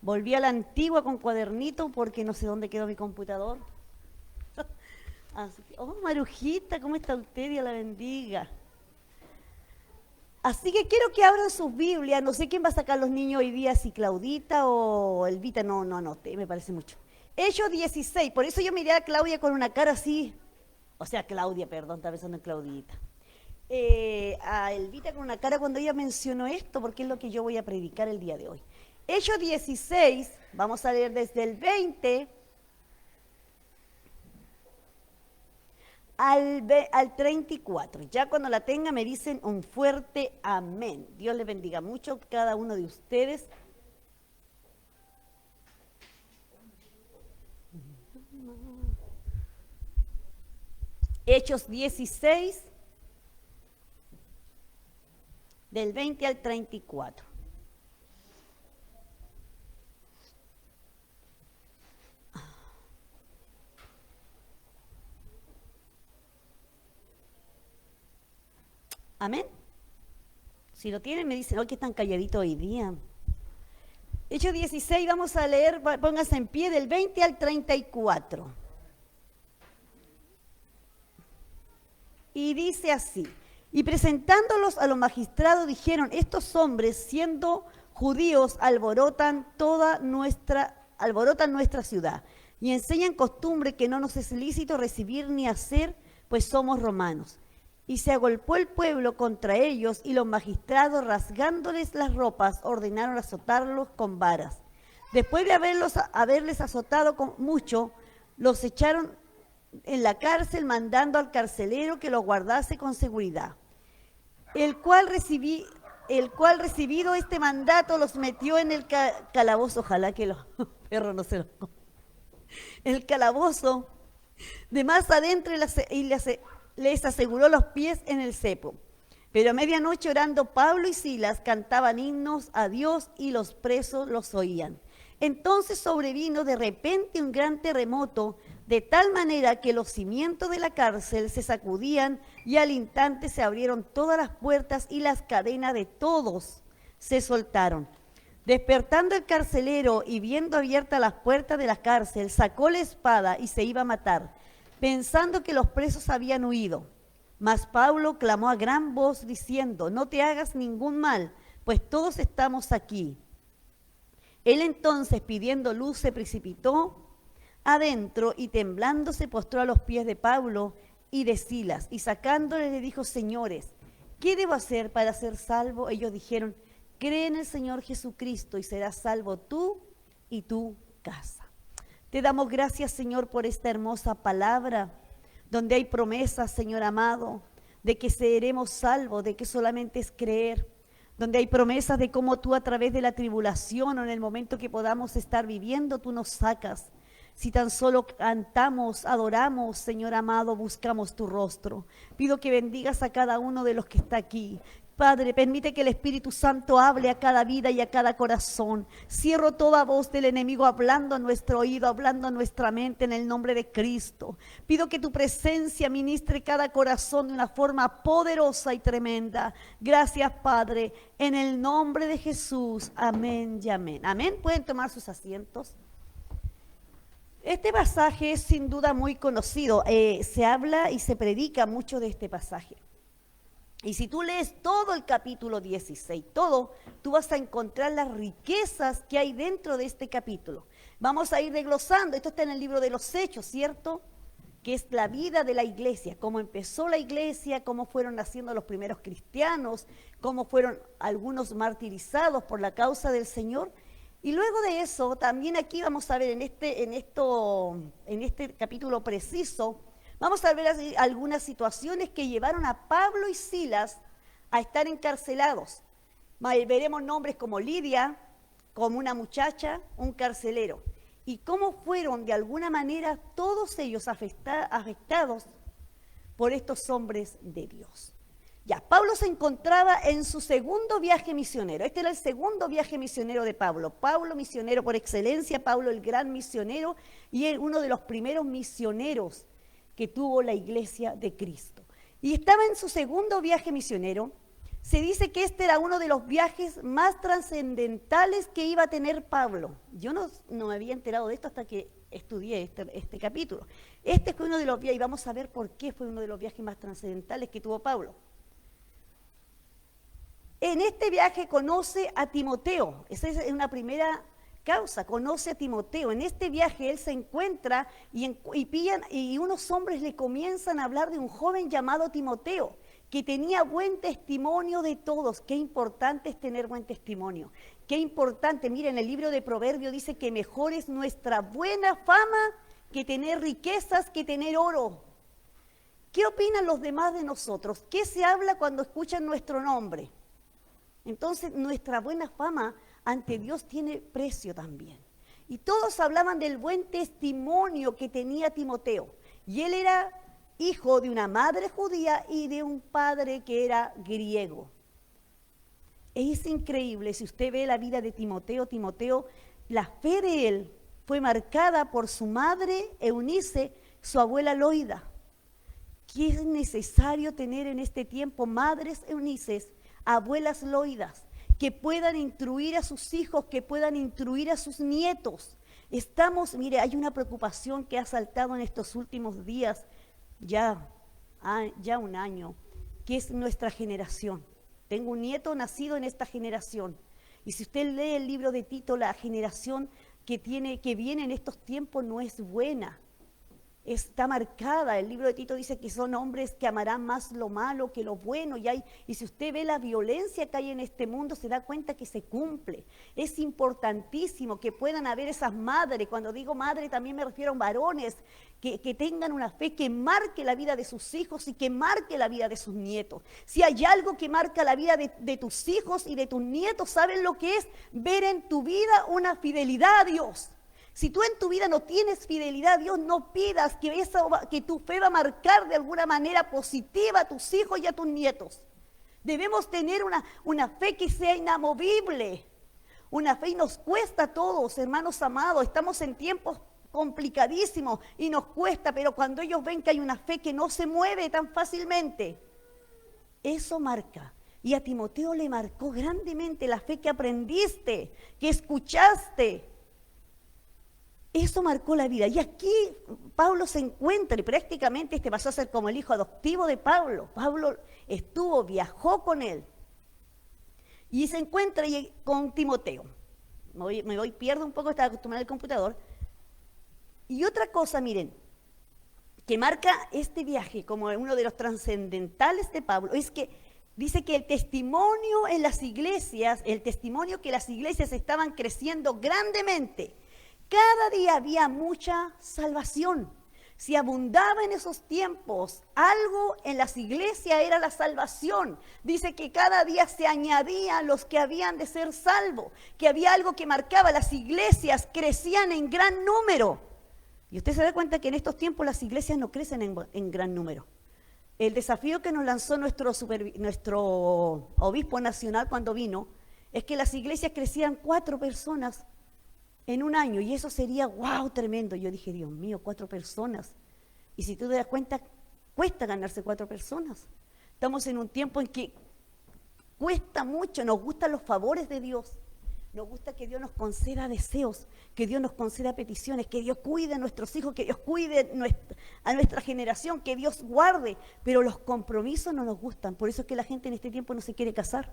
Volví a la antigua con cuadernito porque no sé dónde quedó mi computador. Así que, oh, Marujita, ¿cómo está usted? Dios la bendiga. Así que quiero que abran sus Biblias. No sé quién va a sacar los niños hoy día, si Claudita o Elvita. No anoté, me parece mucho. Hechos 16, por eso yo miré a Claudia con una cara así. O sea, Claudia, perdón, estaba pensando en Claudita. A Elvita con una cara cuando ella mencionó esto, porque es lo que yo voy a predicar el día de hoy. Hechos 16, vamos a leer desde el 20 al 34. Ya cuando la tenga me dicen un fuerte amén. Dios les bendiga mucho cada uno de ustedes. Hechos 16, del 20 al 34. Amén. Si lo tienen me dicen, oh, que están calladitos hoy día. Hechos 16, vamos a leer, pónganse en pie, del 20 al 34. Y dice así: y presentándolos a los magistrados dijeron, estos hombres siendo judíos alborotan nuestra ciudad y enseñan costumbre que no nos es lícito recibir ni hacer, pues somos romanos. Y se agolpó el pueblo contra ellos y los magistrados, rasgándoles las ropas, ordenaron azotarlos con varas. Después de haberles azotado con mucho, los echaron en la cárcel, mandando al carcelero que los guardase con seguridad. El cual recibido este mandato los metió en el calabozo. Ojalá que los perros no se los coman. El calabozo de más adentro y les aseguró los pies en el cepo. Pero a medianoche, orando, Pablo y Silas cantaban himnos a Dios y los presos los oían. Entonces sobrevino de repente un gran terremoto, de tal manera que los cimientos de la cárcel se sacudían y al instante se abrieron todas las puertas y las cadenas de todos se soltaron. Despertando el carcelero y viendo abiertas las puertas de la cárcel, sacó la espada y se iba a matar, pensando que los presos habían huido. Mas Pablo clamó a gran voz diciendo, no te hagas ningún mal, pues todos estamos aquí. Él entonces, pidiendo luz, se precipitó adentro y temblando se postró a los pies de Pablo y de Silas, y sacándoles le dijo, señores, ¿qué debo hacer para ser salvo? Ellos dijeron, cree en el Señor Jesucristo y serás salvo tú y tu casa. Te damos gracias, Señor, por esta hermosa palabra, donde hay promesas, Señor amado, de que seremos salvos, de que solamente es creer, donde hay promesas de cómo tú a través de la tribulación o en el momento que podamos estar viviendo, tú nos sacas. Si tan solo cantamos, adoramos, Señor amado, buscamos tu rostro. Pido que bendigas a cada uno de los que está aquí. Padre, permite que el Espíritu Santo hable a cada vida y a cada corazón. Cierro toda voz del enemigo hablando a nuestro oído, hablando a nuestra mente en el nombre de Cristo. Pido que tu presencia ministre cada corazón de una forma poderosa y tremenda. Gracias, Padre, en el nombre de Jesús. Amén y amén. Amén. ¿Pueden tomar sus asientos? Este pasaje es sin duda muy conocido. Se habla y se predica mucho de este pasaje. Y si tú lees todo el capítulo 16, todo, tú vas a encontrar las riquezas que hay dentro de este capítulo. Vamos a ir desglosando, esto está en el libro de los Hechos, ¿cierto? Que es la vida de la iglesia, cómo empezó la iglesia, cómo fueron naciendo los primeros cristianos, cómo fueron algunos martirizados por la causa del Señor. Y luego de eso, también aquí vamos a ver en este capítulo preciso, vamos a ver algunas situaciones que llevaron a Pablo y Silas a estar encarcelados. Veremos nombres como Lidia, como una muchacha, un carcelero. Y cómo fueron de alguna manera todos ellos afectados por estos hombres de Dios. Ya, Pablo se encontraba en su segundo viaje misionero. Este era el segundo viaje misionero de Pablo. Pablo, misionero por excelencia, Pablo el gran misionero y uno de los primeros misioneros que tuvo la iglesia de Cristo. Y estaba en su segundo viaje misionero Se dice que este era uno de los viajes más trascendentales que iba a tener Pablo. Yo no me había enterado de esto hasta que estudié este capítulo. Este fue uno de los viajes, y vamos a ver por qué fue uno de los viajes más trascendentales que tuvo Pablo. En este viaje conoce a Timoteo. Esa es una primera causa, conoce a Timoteo. En este viaje él se encuentra y unos hombres le comienzan a hablar de un joven llamado Timoteo, que tenía buen testimonio de todos. Qué importante es tener buen testimonio. Qué importante. Miren, el libro de Proverbios dice que mejor es nuestra buena fama que tener riquezas, que tener oro. ¿Qué opinan los demás de nosotros? ¿Qué se habla cuando escuchan nuestro nombre? Entonces, nuestra buena fama ante Dios tiene precio también. Y todos hablaban del buen testimonio que tenía Timoteo. Y él era hijo de una madre judía y de un padre que era griego. Es increíble, si usted ve la vida de Timoteo, la fe de él fue marcada por su madre Eunice, su abuela Loida. ¿Qué es necesario tener en este tiempo? Madres Eunices, abuelas Loidas, que puedan instruir a sus hijos, que puedan instruir a sus nietos. Mire, hay una preocupación que ha saltado en estos últimos días, ya un año, que es nuestra generación. Tengo un nieto nacido en esta generación. Y si usted lee el libro de Tito, la generación que viene en estos tiempos no es buena. Está marcada. El libro de Tito dice que son hombres que amarán más lo malo que lo bueno. Y si usted ve la violencia que hay en este mundo, se da cuenta que se cumple. Es importantísimo que puedan haber esas madres. Cuando digo madre también me refiero a varones que tengan una fe que marque la vida de sus hijos y que marque la vida de sus nietos. Si hay algo que marca la vida de tus hijos y de tus nietos, ¿saben lo que es? Ver en tu vida una fidelidad a Dios. Si tú en tu vida no tienes fidelidad a Dios, no pidas que tu fe va a marcar de alguna manera positiva a tus hijos y a tus nietos. Debemos tener una fe que sea inamovible. Una fe, y nos cuesta a todos, hermanos amados. Estamos en tiempos complicadísimos y nos cuesta, pero cuando ellos ven que hay una fe que no se mueve tan fácilmente, eso marca. Y a Timoteo le marcó grandemente la fe que aprendiste, que escuchaste. Eso marcó la vida. Y aquí Pablo se encuentra, y prácticamente pasó a ser como el hijo adoptivo de Pablo. Pablo viajó con él. Y se encuentra con Timoteo. Pierdo un poco, estaba acostumbrado al computador. Y otra cosa, miren, que marca este viaje como uno de los trascendentales de Pablo, es que dice que el testimonio que las iglesias estaban creciendo grandemente. Cada día había mucha salvación. Si abundaba en esos tiempos algo en las iglesias era la salvación. Dice que cada día se añadían los que habían de ser salvos, que había algo que marcaba, las iglesias crecían en gran número. Y usted se da cuenta que en estos tiempos las iglesias no crecen en gran número. El desafío que nos lanzó nuestro obispo nacional cuando vino es que las iglesias crecían 4 personas en un año, y eso sería wow, tremendo. Yo dije, Dios mío, 4 personas. Y si tú te das cuenta, cuesta ganarse 4 personas. Estamos en un tiempo en que cuesta mucho, nos gustan los favores de Dios. Nos gusta que Dios nos conceda deseos, que Dios nos conceda peticiones, que Dios cuide a nuestros hijos, que Dios cuide a nuestra generación, que Dios guarde. Pero los compromisos no nos gustan. Por eso es que la gente en este tiempo no se quiere casar.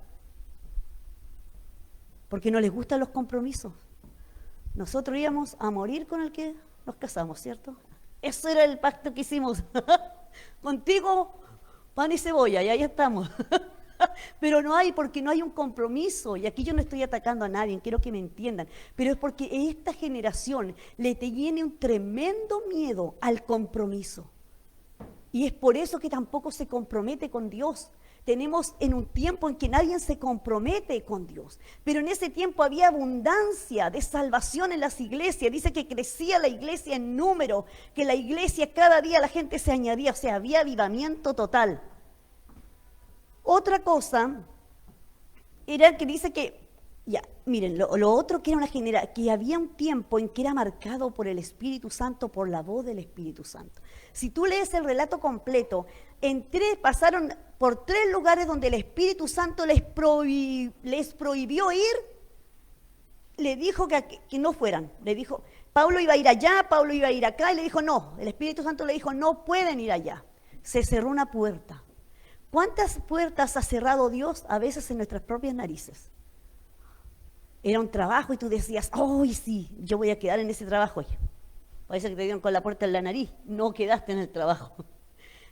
Porque no les gustan los compromisos. Nosotros íbamos a morir con el que nos casamos, ¿cierto? Eso era el pacto que hicimos. Contigo, pan y cebolla, y ahí estamos. Pero no hay, porque no hay un compromiso. Y aquí yo no estoy atacando a nadie, quiero que me entiendan. Pero es porque esta generación le tiene un tremendo miedo al compromiso. Y es por eso que tampoco se compromete con Dios. Tenemos en un tiempo en que nadie se compromete con Dios. Pero en ese tiempo había abundancia de salvación en las iglesias. Dice que crecía la iglesia en número, que la iglesia cada día la gente se añadía. O sea, había avivamiento total. Otra cosa era que dice que Ya, miren, lo otro que era que había un tiempo en que era marcado por el Espíritu Santo, por la voz del Espíritu Santo. Si tú lees el relato completo, pasaron por 3 lugares donde el Espíritu Santo les prohibió ir, le dijo que no fueran. Le dijo, Pablo iba a ir allá, Pablo iba a ir acá, y le dijo no. El Espíritu Santo le dijo, no pueden ir allá. Se cerró una puerta. ¿Cuántas puertas ha cerrado Dios a veces en nuestras propias narices? Era un trabajo y tú decías, ¡ay, sí! Yo voy a quedar en ese trabajo. Parece que te dieron con la puerta en la nariz. No quedaste en el trabajo.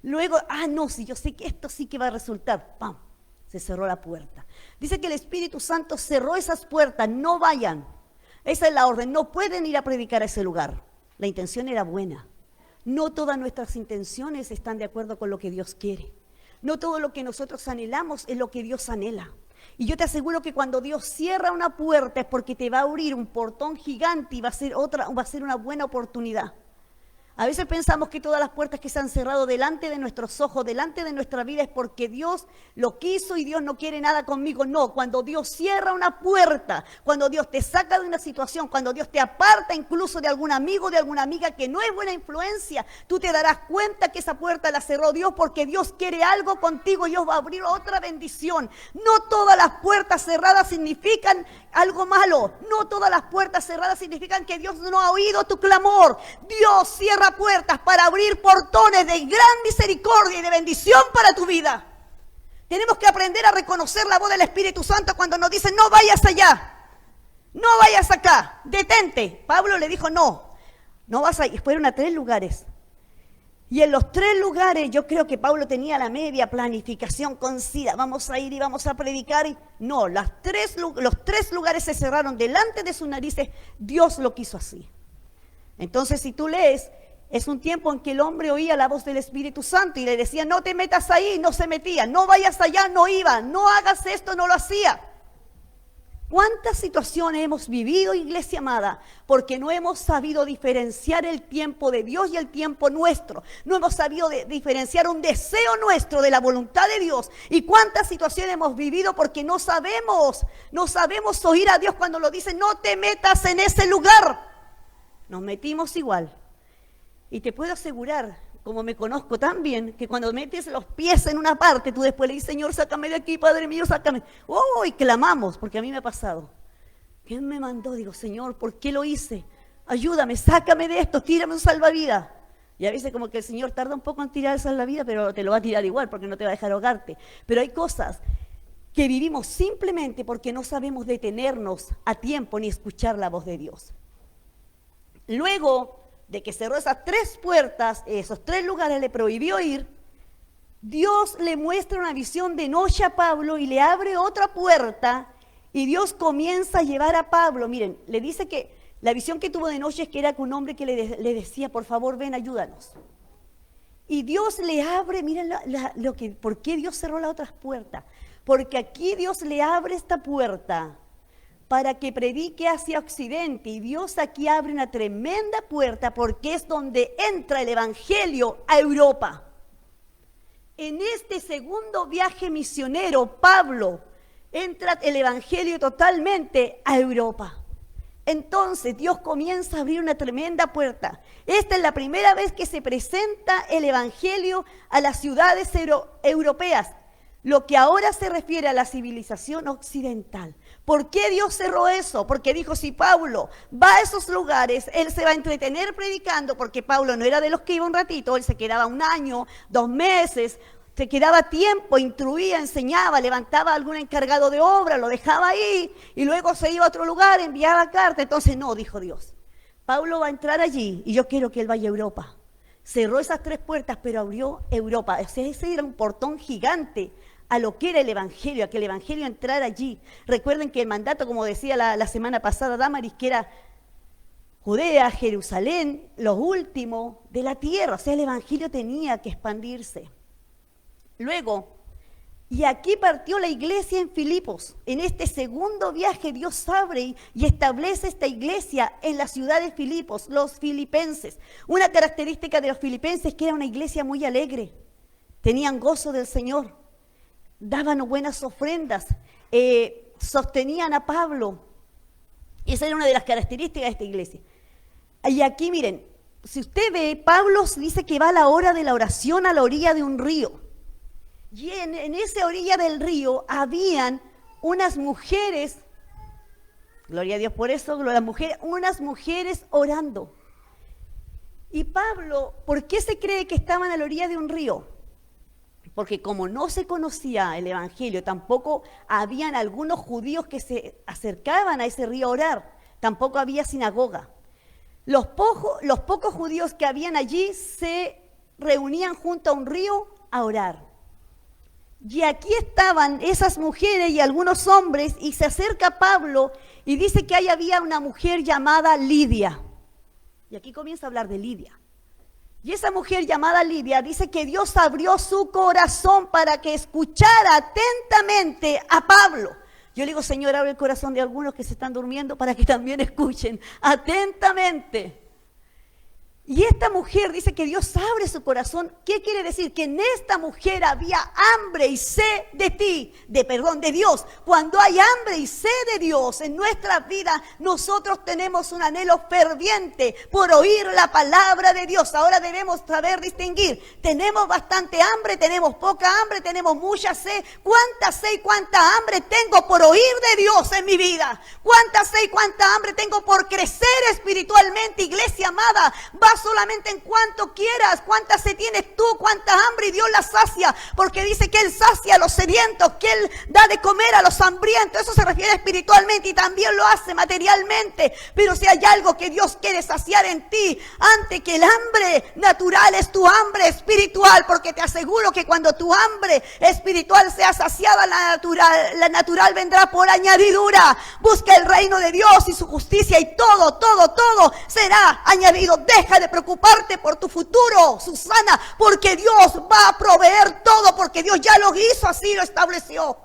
Luego, no, sí, yo sé que esto sí que va a resultar. ¡Pam! Se cerró la puerta. Dice que el Espíritu Santo cerró esas puertas. No vayan. Esa es la orden. No pueden ir a predicar a ese lugar. La intención era buena. No todas nuestras intenciones están de acuerdo con lo que Dios quiere. No todo lo que nosotros anhelamos es lo que Dios anhela. Y yo te aseguro que cuando Dios cierra una puerta es porque te va a abrir un portón gigante y va a ser una buena oportunidad. A veces pensamos que todas las puertas que se han cerrado delante de nuestros ojos, delante de nuestra vida, es porque Dios lo quiso y Dios no quiere nada conmigo. No, cuando Dios cierra una puerta, cuando Dios te saca de una situación, cuando Dios te aparta incluso de algún amigo, de alguna amiga que no es buena influencia, tú te darás cuenta que esa puerta la cerró Dios porque Dios quiere algo contigo y Dios va a abrir otra bendición. No todas las puertas cerradas significan algo malo. No todas las puertas cerradas significan que Dios no ha oído tu clamor. Dios cierra puertas para abrir portones de gran misericordia y de bendición para tu vida. Tenemos que aprender a reconocer la voz del Espíritu Santo cuando nos dice, no vayas allá, no vayas acá, detente. Pablo le dijo, no vas a ir. Fueron a 3 lugares. Y en los 3 lugares yo creo que Pablo tenía la media planificación concisa. Vamos a ir y vamos a predicar. No, los 3 lugares se cerraron delante de sus narices. Dios lo quiso así. Entonces, si tú lees, es un tiempo en que el hombre oía la voz del Espíritu Santo y le decía, no te metas ahí, no se metía. No vayas allá, no iba. No hagas esto, no lo hacía. ¿Cuántas situaciones hemos vivido, iglesia amada? Porque no hemos sabido diferenciar el tiempo de Dios y el tiempo nuestro. No hemos sabido diferenciar un deseo nuestro de la voluntad de Dios. ¿Y cuántas situaciones hemos vivido porque no sabemos oír a Dios cuando lo dice, no te metas en ese lugar? Nos metimos igual. Y te puedo asegurar, como me conozco tan bien, que cuando metes los pies en una parte, tú después le dices, Señor, sácame de aquí, Padre mío, sácame. ¡Oh! Y clamamos, porque a mí me ha pasado. ¿Quién me mandó? Digo, Señor, ¿por qué lo hice? Ayúdame, sácame de esto, tírame un salvavidas. Y a veces como que el Señor tarda un poco en tirar el salvavidas, pero te lo va a tirar igual, porque no te va a dejar ahogarte. Pero hay cosas que vivimos simplemente porque no sabemos detenernos a tiempo ni escuchar la voz de Dios. Luego de que cerró esas 3 puertas, esos 3 lugares le prohibió ir, Dios le muestra una visión de noche a Pablo y le abre otra puerta y Dios comienza a llevar a Pablo. Miren, le dice que la visión que tuvo de noche es que era con un hombre que le decía, por favor, ven, ayúdanos. Y Dios le abre, miren ¿por qué Dios cerró las otras puertas? Porque aquí Dios le abre esta puerta para que predique hacia Occidente. Y Dios aquí abre una tremenda puerta porque es donde entra el Evangelio a Europa. En este segundo viaje misionero, Pablo entra el Evangelio totalmente a Europa. Entonces Dios comienza a abrir una tremenda puerta. Esta es la primera vez que se presenta el Evangelio a las ciudades europeas, lo que ahora se refiere a la civilización occidental. ¿Por qué Dios cerró eso? Porque dijo, si Pablo va a esos lugares, él se va a entretener predicando, porque Pablo no era de los que iba un ratito, él se quedaba 1 año, 2 meses, se quedaba tiempo, instruía, enseñaba, levantaba a algún encargado de obra, lo dejaba ahí, y luego se iba a otro lugar, enviaba carta. Entonces no, dijo Dios, Pablo va a entrar allí, y yo quiero que él vaya a Europa. Cerró esas 3 puertas, pero abrió Europa. Ese era un portón gigante a lo que era el Evangelio, a que el Evangelio entrara allí. Recuerden que el mandato, como decía la semana pasada Damaris, que era Judea, Jerusalén, lo último de la tierra. O sea, el Evangelio tenía que expandirse. Luego, y aquí partió la iglesia en Filipos. En este segundo viaje Dios abre y establece esta iglesia en la ciudad de Filipos, los filipenses. Una característica de los filipenses es que era una iglesia muy alegre. Tenían gozo del Señor. Daban buenas ofrendas, sostenían a Pablo. Esa era una de las características de esta iglesia. Y aquí miren, si usted ve, Pablo dice que va a la hora de la oración a la orilla de un río. Y en esa orilla del río habían unas mujeres, gloria a Dios por eso, unas mujeres orando. Y Pablo, ¿por qué se cree que estaban a la orilla de un río? Porque como no se conocía el evangelio, tampoco habían algunos judíos que se acercaban a ese río a orar, tampoco había sinagoga. Los pocos judíos que habían allí se reunían junto a un río a orar. Y aquí estaban esas mujeres y algunos hombres, y se acerca Pablo y dice que ahí había una mujer llamada Lidia. Y aquí comienza a hablar de Lidia. Y esa mujer llamada Lidia dice que Dios abrió su corazón para que escuchara atentamente a Pablo. Yo le digo, Señor, abre el corazón de algunos que se están durmiendo para que también escuchen atentamente. Y esta mujer dice que Dios abre su corazón. ¿Qué quiere decir? Que en esta mujer había hambre y sed de de Dios. Cuando hay hambre y sed de Dios en nuestra vida, nosotros tenemos un anhelo ferviente por oír la palabra de Dios. Ahora debemos saber distinguir. Tenemos bastante hambre, tenemos poca hambre, tenemos mucha sed. ¿Cuánta sed y cuánta hambre tengo por oír de Dios en mi vida? ¿Cuánta sed y cuánta hambre tengo por crecer espiritualmente, iglesia amada? Solamente en cuanto quieras, cuánta sed tienes tú, cuánta hambre, y Dios la sacia, porque dice que Él sacia a los sedientos, que Él da de comer a los hambrientos. Eso se refiere espiritualmente y también lo hace materialmente. Pero si hay algo que Dios quiere saciar en ti, antes que el hambre natural, es tu hambre espiritual, porque te aseguro que cuando tu hambre espiritual sea saciada, la natural vendrá por añadidura. Busca el reino de Dios y su justicia, y todo será añadido. Deja de preocuparte por tu futuro, Susana, porque Dios va a proveer todo, porque Dios ya lo hizo, así lo estableció.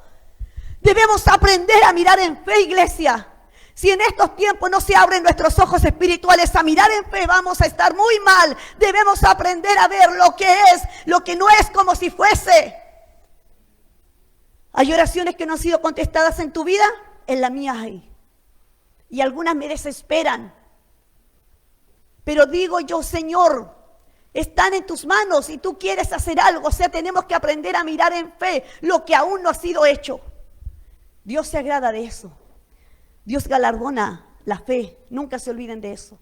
Debemos aprender a mirar en fe, iglesia. Si en estos tiempos no se abren nuestros ojos espirituales a mirar en fe, vamos a estar muy mal. Debemos aprender a ver lo que es, lo que no es, como si fuese. ¿Hay oraciones que no han sido contestadas en tu vida? En la mía hay. Y algunas me desesperan. Pero digo yo, Señor, están en tus manos y tú quieres hacer algo. O sea, tenemos que aprender a mirar en fe lo que aún no ha sido hecho. Dios se agrada de eso. Dios galardona la fe. Nunca se olviden de eso.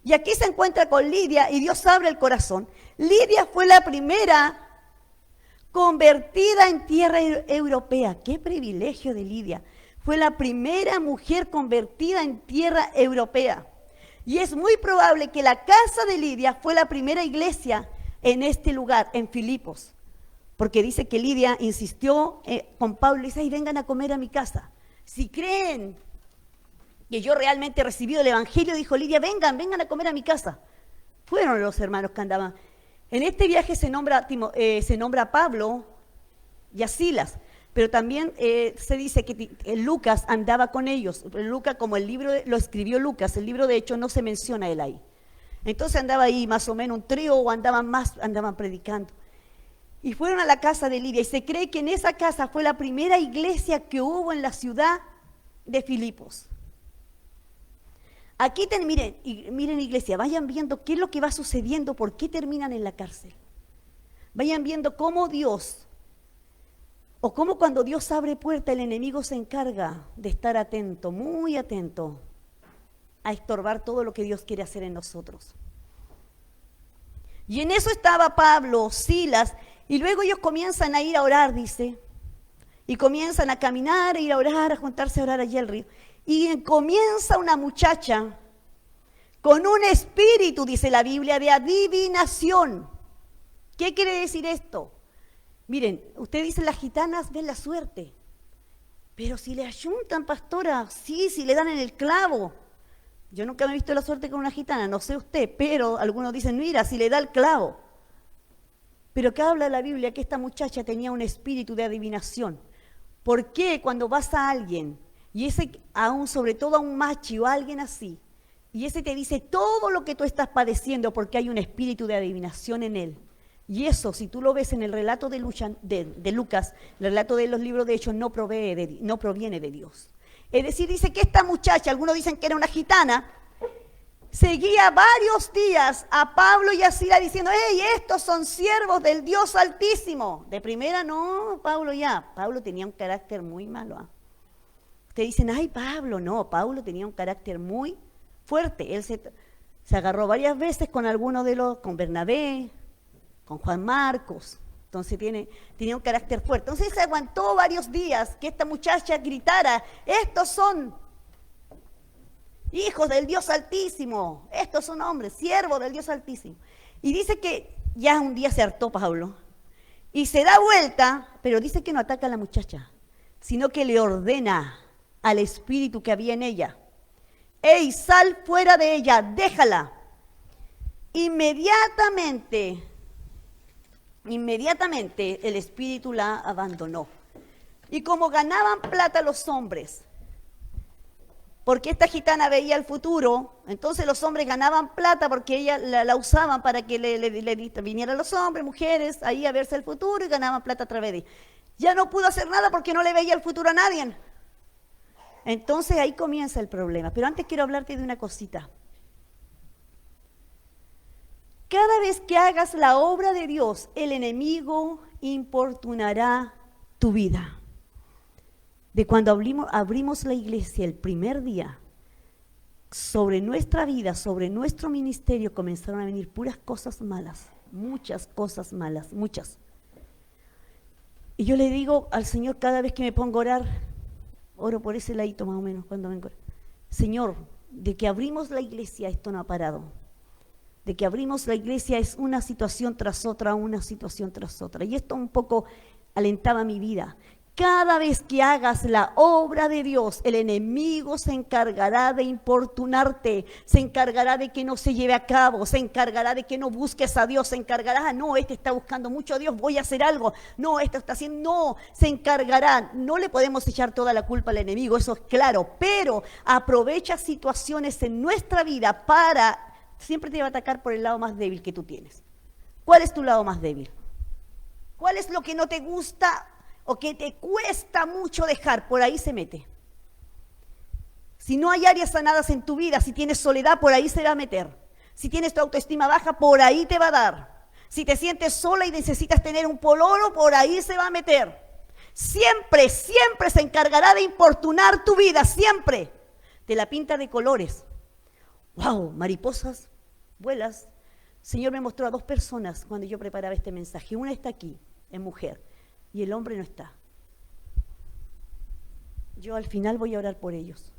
Y aquí se encuentra con Lidia y Dios abre el corazón. Lidia fue la primera convertida en tierra europea. ¡Qué privilegio de Lidia! Fue la primera mujer convertida en tierra europea. Y es muy probable que la casa de Lidia fue la primera iglesia en este lugar, en Filipos. Porque dice que Lidia insistió con Pablo y dice, ay, vengan a comer a mi casa. Si creen que yo realmente he recibido el evangelio, dijo Lidia, vengan a comer a mi casa. Fueron los hermanos que andaban. En este viaje se nombra a Pablo y a Silas. Pero también se dice que Lucas andaba con ellos. Lucas, como el libro lo escribió Lucas, el libro de Hechos no se menciona él ahí. Entonces andaba ahí más o menos un trío o andaban predicando. Y fueron a la casa de Lidia y se cree que en esa casa fue la primera iglesia que hubo en la ciudad de Filipos. Aquí miren iglesia, vayan viendo qué es lo que va sucediendo, por qué terminan en la cárcel. Vayan viendo cómo Dios... O como cuando Dios abre puerta, el enemigo se encarga de estar atento, muy atento, a estorbar todo lo que Dios quiere hacer en nosotros. Y en eso estaba Pablo, Silas, y luego ellos comienzan a ir a orar, dice, y comienzan a caminar, a ir a orar, a juntarse a orar allí al río. Y comienza una muchacha con un espíritu, dice la Biblia, de adivinación. ¿Qué quiere decir esto? Miren, usted dice, las gitanas ven la suerte, pero si le ayuntan, pastora, sí, si le dan en el clavo. Yo nunca me he visto la suerte con una gitana, no sé usted, pero algunos dicen, mira, si le da el clavo. Pero acá habla la Biblia que esta muchacha tenía un espíritu de adivinación. ¿Por qué cuando vas a alguien, y ese, sobre todo a un macho o a alguien así, y ese te dice todo lo que tú estás padeciendo porque hay un espíritu de adivinación en él? Y eso, si tú lo ves en el relato de Lucas, el relato de los libros de Hechos, no proviene de Dios. Es decir, dice que esta muchacha, algunos dicen que era una gitana, seguía varios días a Pablo y a Silas diciendo, hey, estos son siervos del Dios Altísimo. De primera, no, Pablo tenía un carácter muy malo. Te dicen, ay, Pablo, no, Pablo tenía un carácter muy fuerte. Él se agarró varias veces con con Bernabé, con Juan Marcos. Entonces tenía un carácter fuerte. Entonces se aguantó varios días que esta muchacha gritara, estos son hijos del Dios Altísimo, estos son hombres, siervos del Dios Altísimo. Y dice que ya un día se hartó Pablo y se da vuelta, pero dice que no ataca a la muchacha, sino que le ordena al espíritu que había en ella, ¡ey, sal fuera de ella, déjala! Inmediatamente el espíritu la abandonó. Y como ganaban plata los hombres, porque esta gitana veía el futuro, entonces los hombres ganaban plata porque ella la usaban para que le vinieran los hombres, mujeres, ahí a verse el futuro y ganaban plata a través de ella. Ya no pudo hacer nada porque no le veía el futuro a nadie. Entonces ahí comienza el problema. Pero antes quiero hablarte de una cosita. Cada vez que hagas la obra de Dios, el enemigo importunará tu vida. De cuando abrimos la iglesia el primer día, sobre nuestra vida, sobre nuestro ministerio, comenzaron a venir puras cosas malas, muchas cosas malas, muchas. Y yo le digo al Señor cada vez que me pongo a orar, oro por ese ladito más o menos cuando vengo. Señor, de que abrimos la iglesia esto no ha parado. De que abrimos la iglesia es una situación tras otra, una situación tras otra. Y esto un poco alentaba mi vida. Cada vez que hagas la obra de Dios, el enemigo se encargará de importunarte, se encargará de que no se lleve a cabo, se encargará de que no busques a Dios, se encargará, no, este está buscando mucho a Dios, voy a hacer algo, no, este está haciendo, no, se encargará. No le podemos echar toda la culpa al enemigo, eso es claro, pero aprovecha situaciones en nuestra vida siempre te va a atacar por el lado más débil que tú tienes. ¿Cuál es tu lado más débil? ¿Cuál es lo que no te gusta o que te cuesta mucho dejar? Por ahí se mete. Si no hay áreas sanadas en tu vida, si tienes soledad, por ahí se va a meter. Si tienes tu autoestima baja, por ahí te va a dar. Si te sientes sola y necesitas tener un pololo, por ahí se va a meter. Siempre se encargará de importunar tu vida, siempre. Te la pinta de colores. ¡Wow! Mariposas, vuelas. El Señor me mostró a 2 personas cuando yo preparaba este mensaje. Una está aquí, es mujer, y el hombre no está. Yo al final voy a orar por ellos.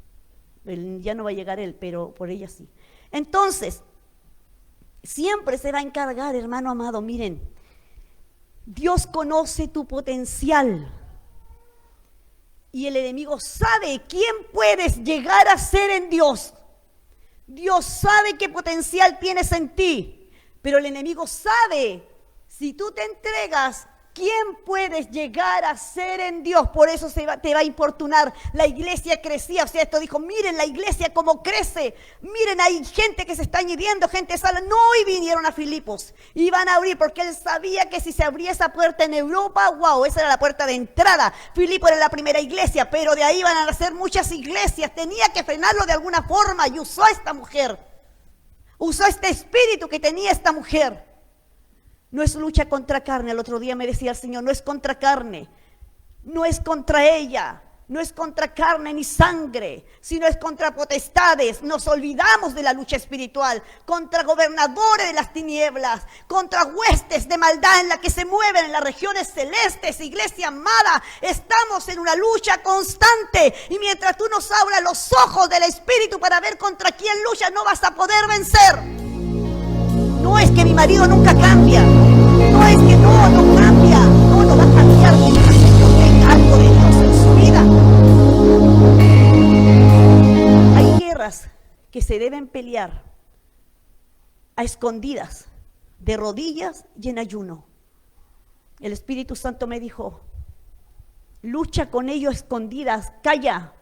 Ya no va a llegar él, pero por ella sí. Entonces, siempre se va a encargar, hermano amado, miren, Dios conoce tu potencial. Y el enemigo sabe quién puedes llegar a ser en Dios. Dios sabe qué potencial tienes en ti, pero el enemigo sabe, si tú te entregas, quién puedes llegar a ser en Dios. Por eso te va a importunar. La iglesia crecía, o sea, esto dijo, miren la iglesia cómo crece, miren, hay gente que se está añadiendo, gente sala. No, y vinieron a Filipos, iban a abrir, porque él sabía que si se abría esa puerta en Europa, wow, esa era la puerta de entrada. Filipo era la primera iglesia, pero de ahí iban a nacer muchas iglesias. Tenía que frenarlo de alguna forma, y usó a esta mujer, usó este espíritu que tenía esta mujer. No es lucha contra carne. El otro día me decía el Señor, no es contra carne, no es contra ella, no es contra carne ni sangre, sino es contra potestades. Nos olvidamos de la lucha espiritual, contra gobernadores de las tinieblas, contra huestes de maldad en la que se mueven en las regiones celestes. Iglesia amada, estamos en una lucha constante, y mientras tú nos abras los ojos del espíritu para ver contra quién lucha, no vas a poder vencer. No es que mi marido nunca cambia, no es que no cambia, no va a cambiar mientras el Señor tenga algo de Dios en su vida. Hay guerras que se deben pelear a escondidas, de rodillas y en ayuno. El Espíritu Santo me dijo, lucha con ellos escondidas, calla.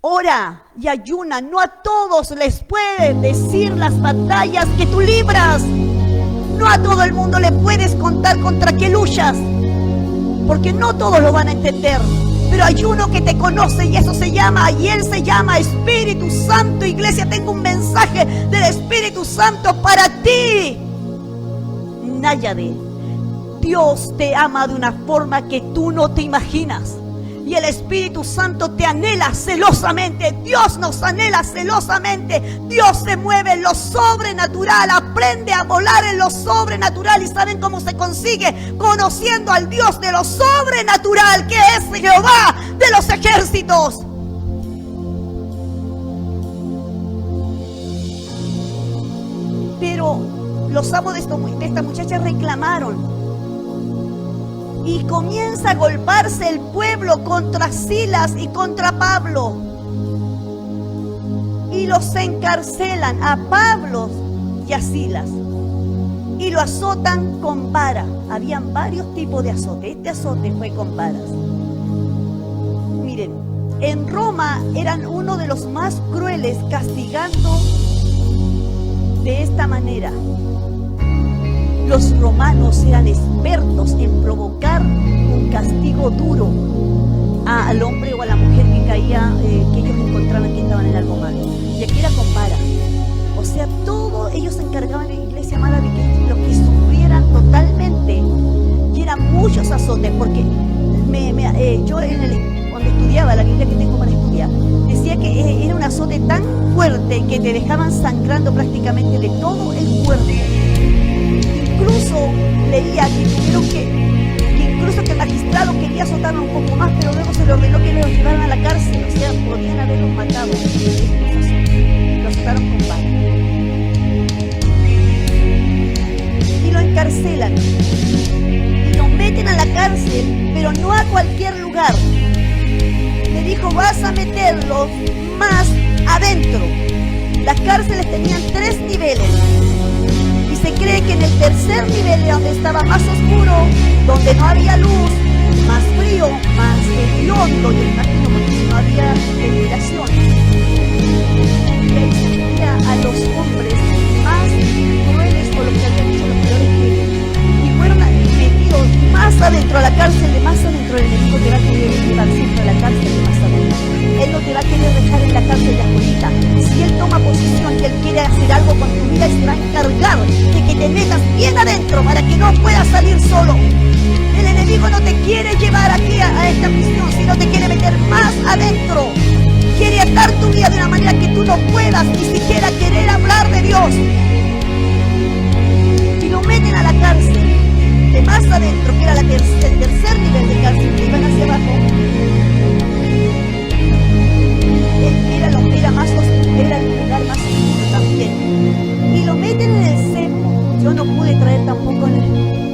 Ora y ayuna, no a todos les pueden decir las batallas que tú libras. No a todo el mundo le puedes contar contra qué luchas, porque no todos lo van a entender. Pero hay uno que te conoce y eso se llama, y Él se llama Espíritu Santo. Iglesia, tengo un mensaje del Espíritu Santo para ti. Náyade, Dios te ama de una forma que tú no te imaginas. Y el Espíritu Santo te anhela celosamente. Dios nos anhela celosamente. Dios se mueve en lo sobrenatural. Aprende a volar en lo sobrenatural. ¿Y saben cómo se consigue? Conociendo al Dios de lo sobrenatural, que es Jehová de los ejércitos. Pero los amos de esta muchacha reclamaron. Y comienza a golpearse el pueblo contra Silas y contra Pablo. Y los encarcelan a Pablo y a Silas. Y lo azotan con vara. Habían varios tipos de azote. Este azote fue con varas. Miren, en Roma eran uno de los más crueles, castigando de esta manera. Los romanos eran expertos en provocar un castigo duro al hombre o a la mujer que caía, que ellos encontraban que estaban en algo malo. Y aquí era con vara. O sea, todo ellos se encargaban en la iglesia amada de que los que sufrieran totalmente. Y eran muchos azotes, porque yo cuando estudiaba la Biblia que tengo para estudiar, decía que era un azote tan fuerte que te dejaban sangrando prácticamente de todo el cuerpo. Incluso leía que tuvieron incluso que el magistrado quería azotarlo un poco más, pero luego se le ordenó que los llevaran a la cárcel. O sea, podían haberlos matado. Lo azotaron con vara. Y lo encarcelan. Y lo meten a la cárcel, pero no a cualquier lugar. Le dijo, vas a meterlos más adentro. Las cárceles tenían 3 niveles. Se cree que en el tercer nivel, donde estaba más oscuro, donde no había luz, más frío, más hediondo, yo imagino, porque no había ventilación, le exigía a los hombres más crueles por lo que habían hecho los peores crímenes. Y fueron metidos más adentro a la cárcel, de más adentro. El enemigo te va a querer llevar siempre a la cárcel de más adentro. Él no te va a querer dejar en la cárcel de afuera. Si Él toma posición y Él quiere hacer algo con tu vida, Él se va a encargar de que te metas bien adentro para que no puedas salir solo. El enemigo no te quiere llevar aquí a esta prisión, sino te quiere meter más adentro. Quiere atar tu vida de una manera que tú no puedas ni siquiera querer hablar de Dios. Y lo meten a la cárcel de más adentro, que era el tercer nivel de cárcel, que iban hacia abajo. Era más oscuro, era el lugar más oscuro también. Y lo meten en el cepo. Yo no pude traer tampoco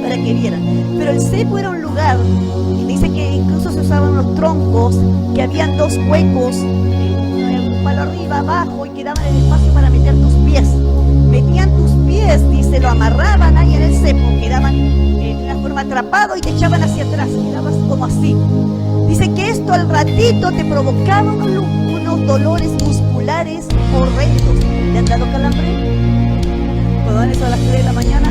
para que vieran. Pero el cepo era un lugar, y dice que incluso se usaban unos troncos, que habían 2 huecos, un palo arriba, abajo, y que daban el espacio para meter tus pies. Metían tus pies, dice, lo amarraban ahí en el cepo, quedaban de una forma atrapado y te echaban hacia atrás, quedabas como así. Dice que esto al ratito te provocaba unos dolores musculares horrendos. ¿Te han dado calambre? Cuando dan eso a las 3 de la mañana,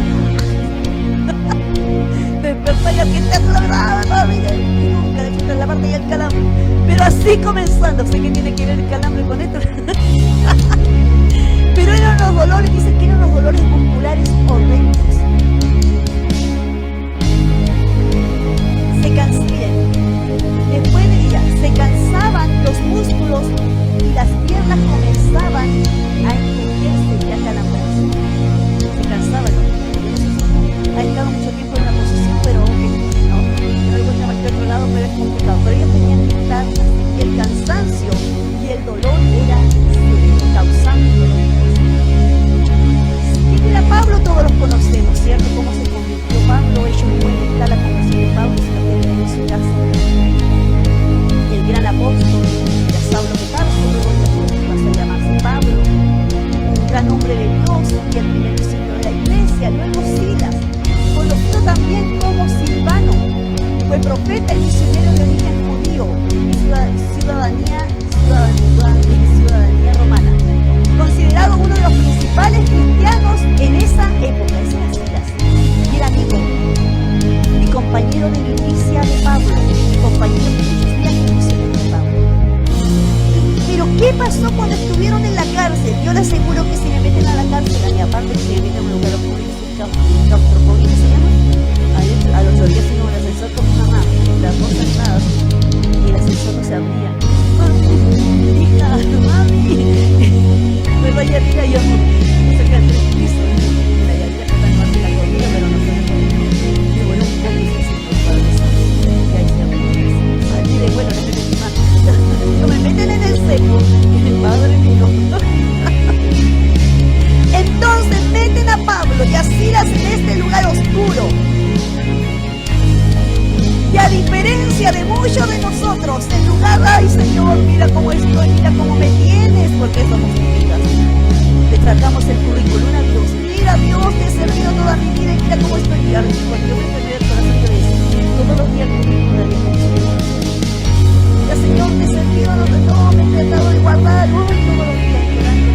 te despertas y aprietas la verdad, y nunca de quitar la parte y el calambre. Pero así comenzando, sé que tiene que ver el calambre con esto. Pero eran los dolores, dicen que eran los dolores musculares horrendos. Después de ella, se cansaban los músculos y las piernas comenzaban a encogerse y a calambrarse. Se cansaban. Ha estado mucho tiempo en la posición, pero no hay vuelta más que otro lado, pero es complicado. Pero ellos tenían que estar, y el cansancio y el dolor era causando dolor. ¿Quién era Pablo? Todos los conocemos, ¿cierto? Cómo se convirtió Pablo. Ellos pueden estar la conversión de Pablo, si lo tienen en su casa. El gran apóstol, era Saulo de Tarso, luego pasó a llamarse Pablo, un gran hombre de Dios, y el primer misionero de la iglesia. Luego Silas, conocido también como Silvano, fue profeta y misionero de origen judío y ciudadanía romana, considerado uno de los principales cristianos en esa época. Ese era Silas. mira cómo estoy, mira cómo me tienes, porque somos únicas. Le tratamos el currículum a Dios. Mira, Dios, te he servido toda mi vida y mira cómo estoy. Y cuando yo me enfermé del corazón, yo decía, todos los días el currículum de Dios. Mira, Señor, te he servido, no, me he tratado de guardar, todos los días llorando.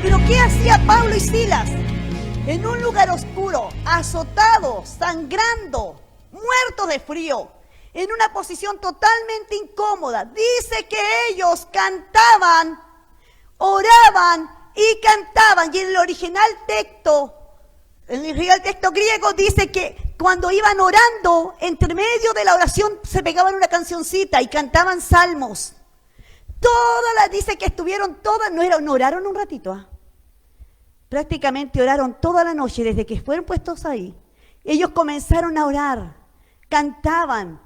Pero ¿qué hacía Pablo y Silas? En un lugar oscuro, azotados, sangrando, muertos de frío, en una posición totalmente incómoda. Dice que ellos cantaban, oraban y cantaban. Y en el original texto griego dice que cuando iban orando, entre medio de la oración se pegaban una cancioncita y cantaban salmos. Dice que estuvieron todas, no oraron un ratito, prácticamente oraron toda la noche desde que fueron puestos ahí. Ellos comenzaron a orar, cantaban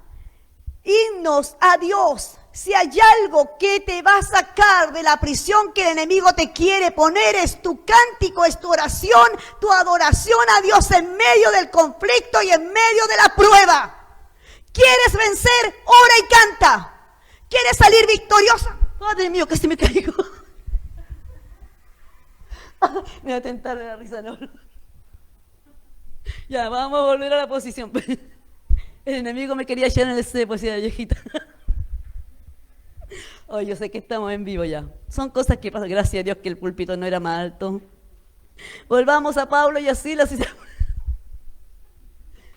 himnos a Dios. Si hay algo que te va a sacar de la prisión que el enemigo te quiere poner, es tu cántico, es tu oración, tu adoración a Dios en medio del conflicto y en medio de la prueba. ¿Quieres vencer? Ora y canta. ¿Quieres salir victoriosa? Padre mío, casi me caigo. Me voy a tentar de la risa, no. Ya, vamos a volver a la posición. El enemigo me quería echar en el cepo, decía la viejita. Oh, yo sé que estamos en vivo ya. Son cosas que pasan. Gracias a Dios que el púlpito no era más alto. Volvamos a Pablo y a Silas.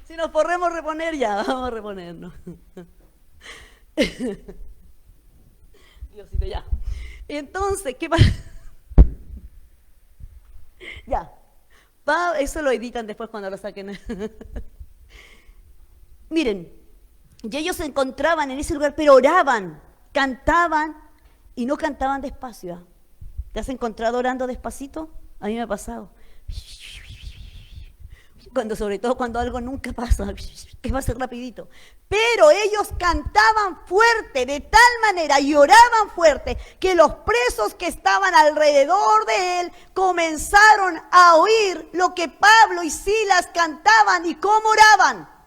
Si nos podemos reponer ya, vamos a reponernos. Diosito, ya. Entonces, ¿qué pasa? Ya. Eso lo editan después cuando lo saquen. Miren, y ellos se encontraban en ese lugar, pero oraban, cantaban y no cantaban despacio. ¿Te has encontrado orando despacito? A mí me ha pasado. Sobre todo cuando algo nunca pasa, que va a ser rapidito. Pero ellos cantaban fuerte, de tal manera, y oraban fuerte, que los presos que estaban alrededor de él comenzaron a oír lo que Pablo y Silas cantaban y cómo oraban.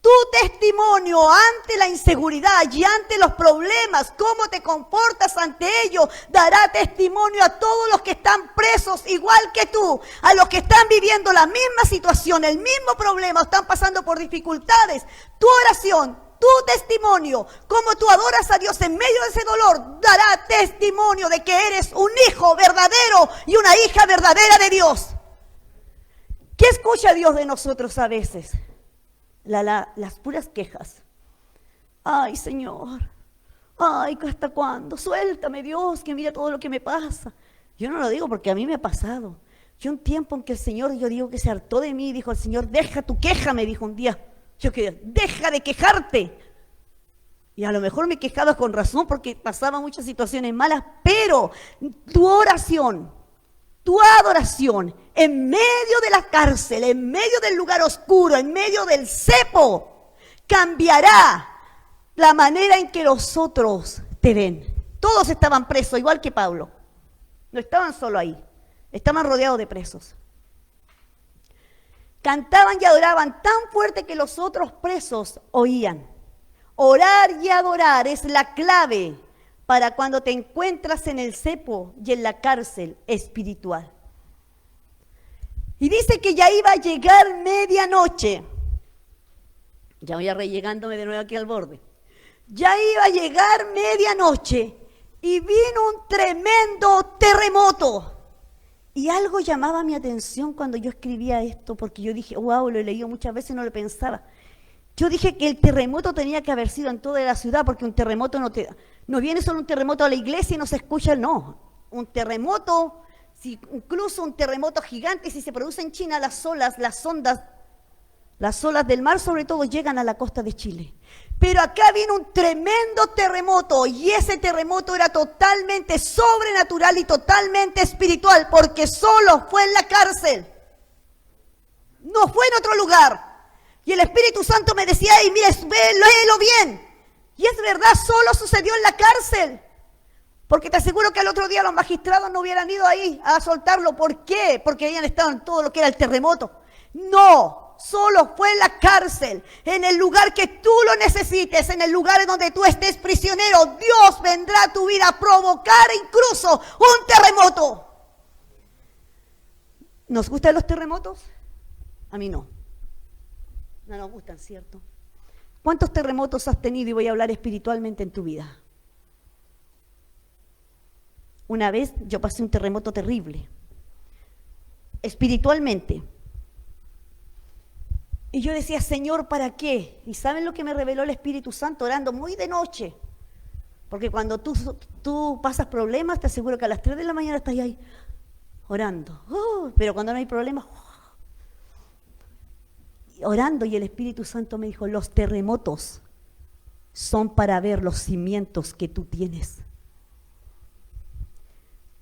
Tu testimonio ante la inseguridad y ante los problemas, cómo te comportas ante ello, dará testimonio a todos los que están presos igual que tú, a los que están viviendo la misma situación, el mismo problema, están pasando por dificultades. Tu oración, tu testimonio, cómo tú adoras a Dios en medio de ese dolor, dará testimonio de que eres un hijo verdadero y una hija verdadera de Dios. ¿Qué escucha Dios de nosotros a veces? Las puras quejas. Ay, Señor, ay, ¿hasta cuándo? Suéltame, Dios, que mira todo lo que me pasa. Yo no lo digo porque a mí me ha pasado. Yo un tiempo en que el Señor, yo digo que se hartó de mí, dijo el Señor, deja tu queja, me dijo un día. Yo quería, deja de quejarte. Y a lo mejor me quejaba con razón porque pasaba muchas situaciones malas, pero tu oración, tu adoración, en medio de la cárcel, en medio del lugar oscuro, en medio del cepo, cambiará la manera en que los otros te ven. Todos estaban presos, igual que Pablo. No estaban solo ahí, estaban rodeados de presos. Cantaban y adoraban tan fuerte que los otros presos oían. Orar y adorar es la clave para cuando te encuentras en el cepo y en la cárcel espiritual. Y dice que ya iba a llegar medianoche. Ya voy rellegándome de nuevo aquí al borde. Ya iba a llegar medianoche y vino un tremendo terremoto. Y algo llamaba mi atención cuando yo escribía esto, porque yo dije, wow, lo he leído muchas veces y no lo pensaba. Yo dije que el terremoto tenía que haber sido en toda la ciudad, porque un terremoto no viene solo un terremoto a la iglesia y no se escucha, no. Un terremoto, incluso un terremoto gigante, si se produce en China, las olas del mar sobre todo llegan a la costa de Chile. Pero acá vino un tremendo terremoto y ese terremoto era totalmente sobrenatural y totalmente espiritual, porque solo fue en la cárcel, no fue en otro lugar. Y el Espíritu Santo me decía, hey, mira, léelo bien. Y es verdad, solo sucedió en la cárcel. Porque te aseguro que al otro día los magistrados no hubieran ido ahí a soltarlo. ¿Por qué? Porque habían estado en todo lo que era el terremoto. No, solo fue en la cárcel, en el lugar que tú lo necesites, en el lugar en donde tú estés prisionero. Dios vendrá a tu vida a provocar incluso un terremoto. ¿Nos gustan los terremotos? A mí no. No nos gustan, ¿cierto? ¿Cuántos terremotos has tenido? Y voy a hablar espiritualmente en tu vida. Una vez yo pasé un terremoto terrible, espiritualmente. Y yo decía, Señor, ¿para qué? ¿Y saben lo que me reveló el Espíritu Santo? Orando muy de noche. Porque cuando tú pasas problemas, te aseguro que a las 3 de la mañana estás ahí orando. Pero cuando no hay problemas, orando, y el Espíritu Santo me dijo, los terremotos son para ver los cimientos que tú tienes.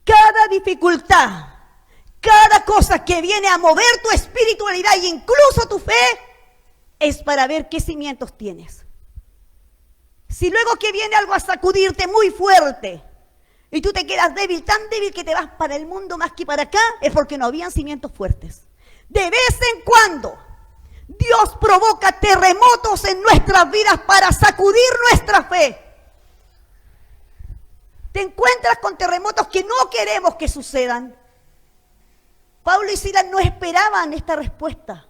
Cada dificultad, cada cosa que viene a mover tu espiritualidad e incluso tu fe, es para ver qué cimientos tienes. Si luego que viene algo a sacudirte muy fuerte y tú te quedas débil, tan débil que te vas para el mundo más que para acá, es porque no habían cimientos fuertes. De vez en cuando Dios provoca terremotos en nuestras vidas para sacudir nuestra fe. Te encuentras con terremotos que no queremos que sucedan. Pablo y Silas no esperaban esta respuesta.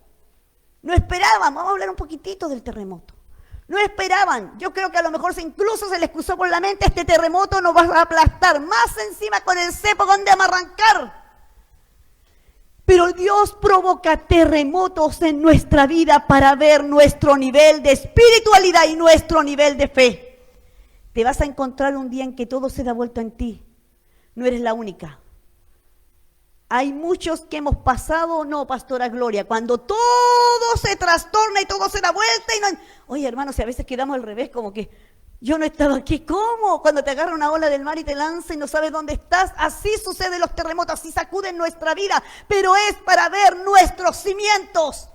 No esperaban. Vamos a hablar un poquitito del terremoto. No esperaban. Yo creo que a lo mejor incluso se les cruzó por la mente, este terremoto nos va a aplastar más encima con el cepo donde vamos a arrancar. Pero Dios provoca terremotos en nuestra vida para ver nuestro nivel de espiritualidad y nuestro nivel de fe. Te vas a encontrar un día en que todo se da vuelta en ti. No eres la única. Hay muchos que hemos pasado, no, Pastora Gloria, cuando todo se trastorna y todo se da vuelta y no... Oye, hermanos, si a veces quedamos al revés, como que yo no estaba aquí. ¿Cómo? Cuando te agarra una ola del mar y te lanza y no sabes dónde estás. Así suceden los terremotos, así sacuden nuestra vida, pero es para ver nuestros cimientos.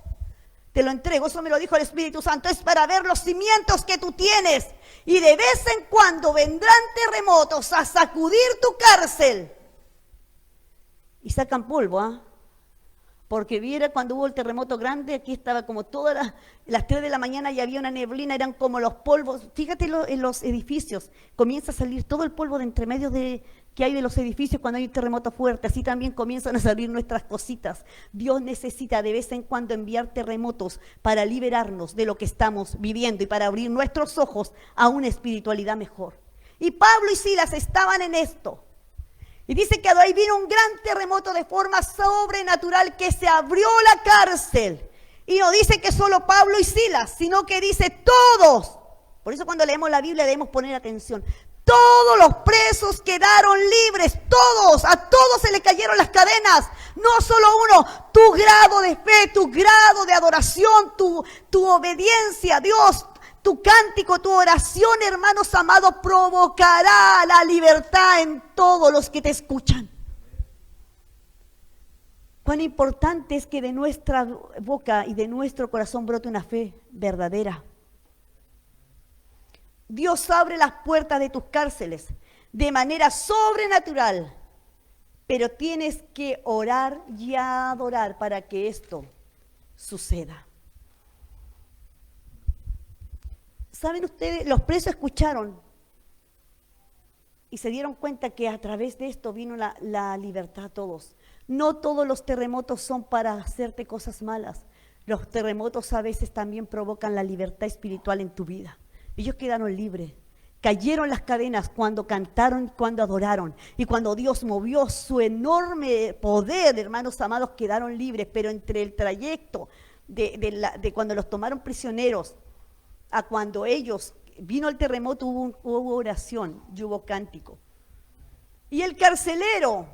Te lo entrego, eso me lo dijo el Espíritu Santo, es para ver los cimientos que tú tienes. Y de vez en cuando vendrán terremotos a sacudir tu cárcel. Y sacan polvo, ¿ah? Porque viera cuando hubo el terremoto grande, aquí estaba como todas las 3 de la mañana y había una neblina, eran como los polvos. Fíjate en los edificios, comienza a salir todo el polvo de entre medio que hay de los edificios cuando hay un terremoto fuerte. Así también comienzan a salir nuestras cositas. Dios necesita de vez en cuando enviar terremotos para liberarnos de lo que estamos viviendo y para abrir nuestros ojos a una espiritualidad mejor. Y Pablo y Silas estaban en esto. Y dice que ahí vino un gran terremoto de forma sobrenatural que se abrió la cárcel. Y no dice que solo Pablo y Silas, sino que dice todos. Por eso cuando leemos la Biblia debemos poner atención. Todos los presos quedaron libres, todos, a todos se le cayeron las cadenas. No solo uno, tu grado de fe, tu grado de adoración, tu obediencia a Dios, tu cántico, tu oración, hermanos amados, provocará la libertad en todos los que te escuchan. Cuán importante es que de nuestra boca y de nuestro corazón brote una fe verdadera. Dios abre las puertas de tus cárceles de manera sobrenatural, pero tienes que orar y adorar para que esto suceda. ¿Saben ustedes? Los presos escucharon y se dieron cuenta que a través de esto vino la libertad a todos. No todos los terremotos son para hacerte cosas malas. Los terremotos a veces también provocan la libertad espiritual en tu vida. Ellos quedaron libres. Cayeron las cadenas cuando cantaron, cuando adoraron. Y cuando Dios movió su enorme poder, hermanos amados, quedaron libres. Pero entre el trayecto de cuando los tomaron prisioneros a cuando vino el terremoto, hubo oración y hubo cántico. Y el carcelero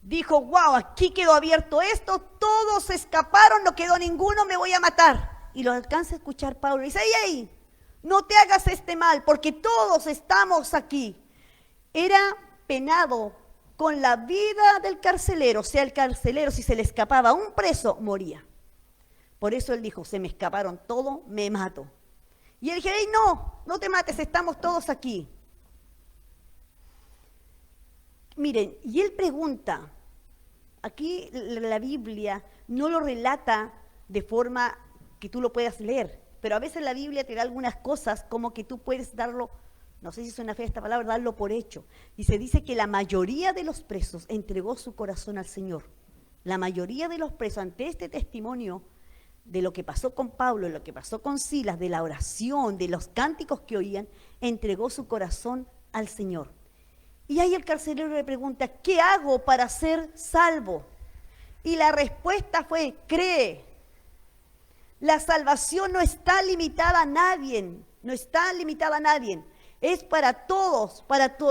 dijo, wow, aquí quedó abierto esto, todos escaparon, no quedó ninguno, me voy a matar. Y lo alcanza a escuchar Pablo y dice, ey, no te hagas este mal, porque todos estamos aquí. Era penado con la vida del carcelero, o sea, el carcelero, si se le escapaba un preso, moría. Por eso él dijo, se me escaparon todos, me mato. Y él dijo, hey, no te mates, estamos todos aquí. Miren, y él pregunta, aquí la Biblia no lo relata de forma que tú lo puedas leer, pero a veces la Biblia te da algunas cosas como que tú puedes darlo, no sé si suena fea esta palabra, darlo por hecho. Y se dice que la mayoría de los presos entregó su corazón al Señor. La mayoría de los presos, ante este testimonio de lo que pasó con Pablo, de lo que pasó con Silas, de la oración, de los cánticos que oían, entregó su corazón al Señor. Y ahí el carcelero le pregunta, ¿qué hago para ser salvo? Y la respuesta fue, cree. La salvación no está limitada a nadie, no está limitada a nadie. Es para todos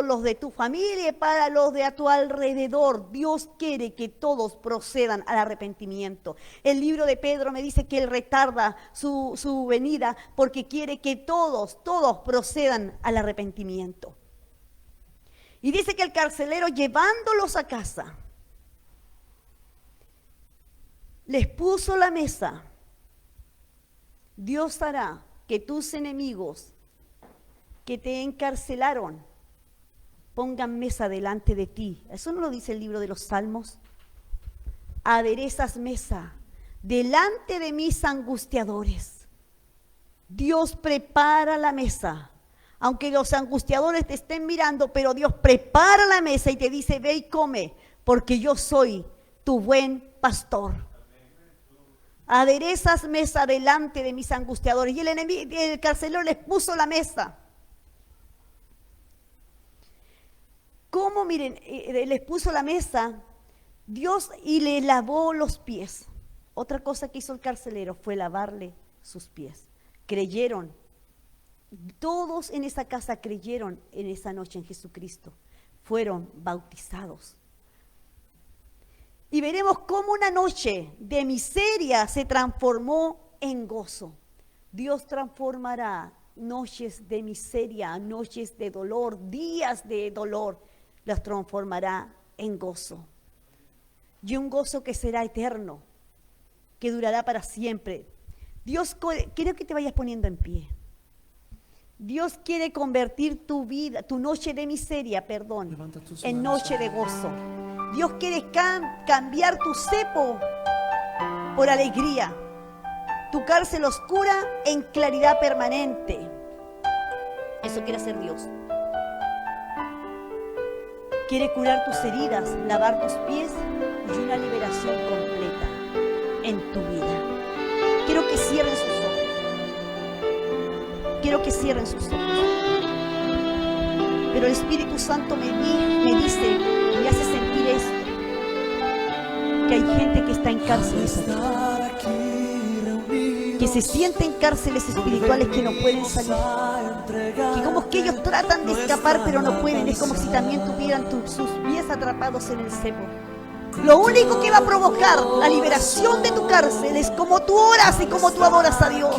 los de tu familia y para los de a tu alrededor. Dios quiere que todos procedan al arrepentimiento. El libro de Pedro me dice que Él retarda su venida porque quiere que todos procedan al arrepentimiento. Y dice que el carcelero, llevándolos a casa, les puso la mesa. Dios hará que tus enemigos que te encarcelaron pongan mesa delante de ti. Eso no lo dice el libro de los Salmos. Aderezas mesa delante de mis angustiadores. Dios prepara la mesa. Aunque los angustiadores te estén mirando, pero Dios prepara la mesa y te dice, ve y come, porque yo soy tu buen pastor. Aderezas mesa delante de mis angustiadores. Y el carcelero les puso la mesa. ¿Cómo? Miren, les puso la mesa Dios y le lavó los pies. Otra cosa que hizo el carcelero fue lavarle sus pies. Creyeron. Todos en esa casa creyeron en esa noche en Jesucristo. Fueron bautizados. Y veremos cómo una noche de miseria se transformó en gozo. Dios transformará noches de miseria, noches de dolor, días de dolor, las transformará en gozo. Y un gozo que será eterno, que durará para siempre. Dios, quiero que te vayas poniendo en pie. Dios quiere convertir tu vida, tu noche de miseria, en noche de gozo. Dios quiere cambiar tu cepo por alegría, tu cárcel oscura en claridad permanente. Eso quiere hacer Dios. Quiere curar tus heridas, lavar tus pies y una liberación completa en tu vida. Quiero que cierren sus ojos. Quiero que cierren sus ojos. Pero el Espíritu Santo me dice, me hace sentir esto, que hay gente que está en cárceles aquí, que se sienten cárceles espirituales que no pueden salir, que como que ellos tratan de escapar pero no pueden, es como si también tuvieran sus pies atrapados en el cepo. Lo único que va a provocar la liberación de tu cárcel es como tú oras y como tú adoras a Dios.